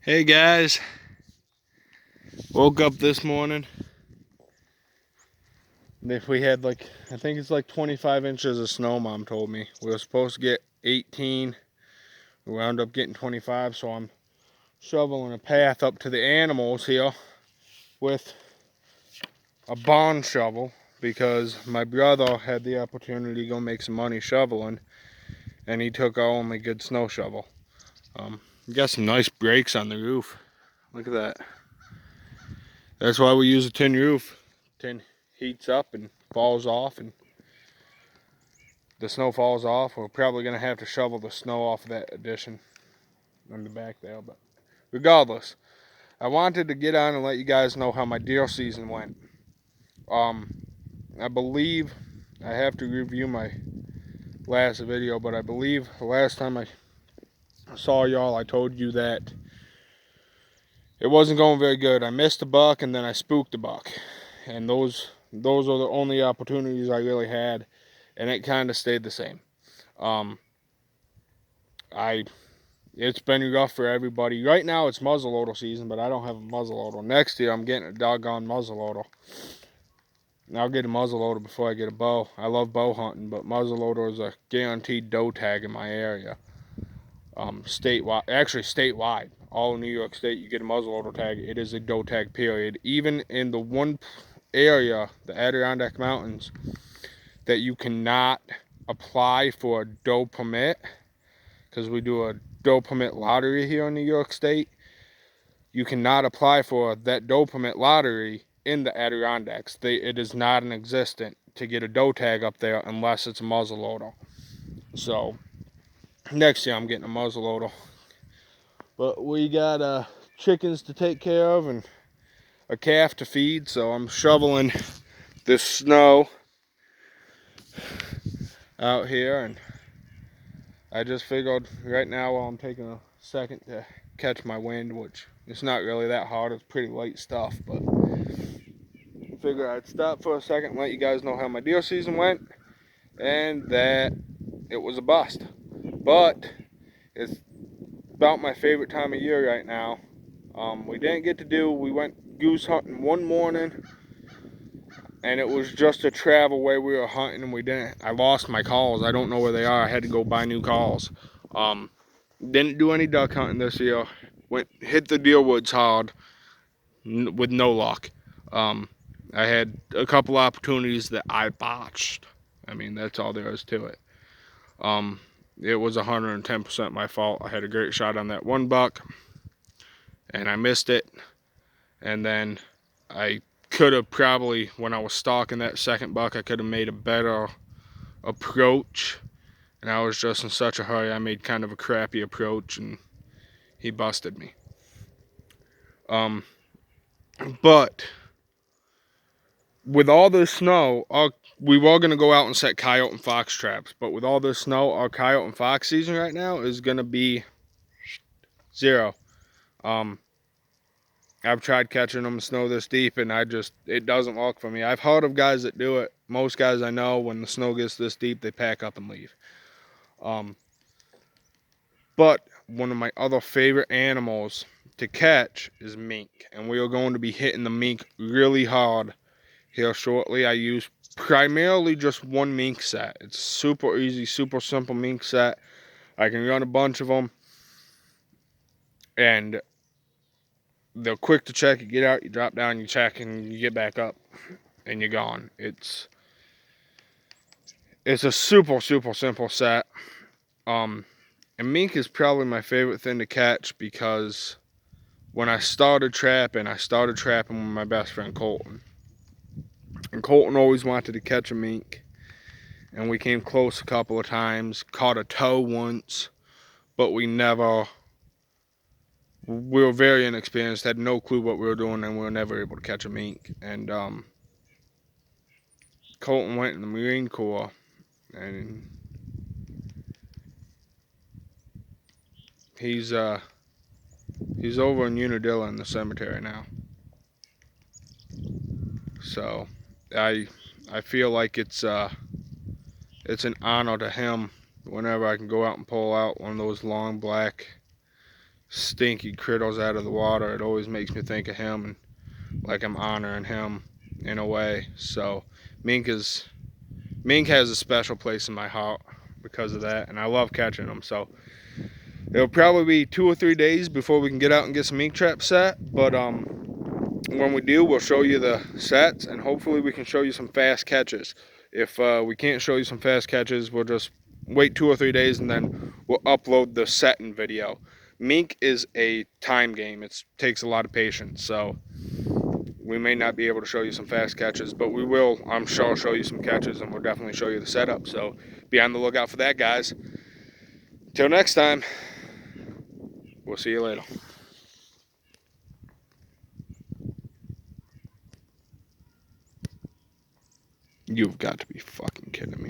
Hey guys, woke up this morning. If we had I think it's like 25 inches of snow, Mom told me. We were supposed to get 18. We wound up getting 25, so I'm shoveling a path up to the animals here with a barn shovel because my brother had the opportunity to go make some money shoveling, and he took our only good snow shovel. We got some nice breaks on the roof. Look at that. That's why we use a tin roof. Tin heats up and falls off, and the snow falls off. We're probably going to have to shovel the snow off of that addition on the back there. But regardless, I wanted to get on and let you guys know how my deer season went. I believe I have to review my last video, but I believe the last time I saw y'all, I told you that it wasn't going very good. I missed a buck and then I spooked a buck, and those are the only opportunities I really had, and it kind of stayed the same. It's been rough for everybody. Right now it's muzzleloader season, but I don't have a muzzleloader. Next year I'm getting a doggone muzzleloader. I'll get a muzzleloader before I get a bow. I love bow hunting, but muzzleloader is a guaranteed doe tag in my area. Statewide, all in New York State, you get a muzzleloader tag. It is a doe tag, period. Even in the one area, the Adirondack Mountains, that you cannot apply for a doe permit, because we do a doe permit lottery here in New York State. You cannot apply for that doe permit lottery in the Adirondacks. It is not in existence to get a doe tag up there unless it's a muzzleloader. So next year I'm getting a muzzleloader. But we got chickens to take care of and a calf to feed, so I'm shoveling this snow out here, and I just figured right now while I'm taking a second to catch my wind, which it's not really that hard, it's pretty light stuff, but I figure I'd stop for a second and let you guys know how my deer season went, and that it was a bust. But it's about my favorite time of year right now. We went goose hunting one morning, and it was just a travel way we were hunting, and I lost my calls. I don't know where they are. I had to go buy new calls. Didn't do any duck hunting this year. Hit the deer woods hard with no luck. I had a couple opportunities that I botched. I mean, that's all there is to it. It was 110% my fault. I had a great shot on that one buck, and I missed it. And then I could have probably, when I was stalking that second buck, I could have made a better approach. And I was just in such a hurry, I made kind of a crappy approach, and he busted me. But with all this snow, we were going to go out and set coyote and fox traps. But with all this snow, our coyote and fox season right now is going to be zero. I've tried catching them in snow this deep, and it doesn't work for me. I've heard of guys that do it. Most guys I know, when the snow gets this deep, they pack up and leave. But one of my other favorite animals to catch is mink, and we are going to be hitting the mink really hard here shortly. I use primarily just one mink set. It's super easy, super simple mink set. I can run a bunch of them, and they're quick to check. You get out, you drop down, you check, and you get back up, and you're gone. It's a super simple set. And mink is probably my favorite thing to catch, because when I started trapping with my best friend Colton. And Colton always wanted to catch a mink, and we came close a couple of times, caught a toe once, but we were very inexperienced, had no clue what we were doing, and we were never able to catch a mink. And Colton went in the Marine Corps, and he's over in Unadilla in the cemetery now. So I feel like it's an honor to him whenever I can go out and pull out one of those long black stinky critters out of the water, it always makes me think of him, and like I'm honoring him in a way. So mink has a special place in my heart because of that, and I love catching them. So it'll probably be 2 or 3 days before we can get out and get some mink traps set, but when we do, we'll show you the sets, and hopefully we can show you some fast catches. If we can't show you some fast catches, we'll just wait 2 or 3 days and then we'll upload the setting video. Mink is a time game. It takes a lot of patience, so we may not be able to show you some fast catches, but we will, I'm sure, show you some catches, and we'll definitely show you the setup. So be on the lookout for that, guys. Till next time, we'll see you later. You've got to be fucking kidding me.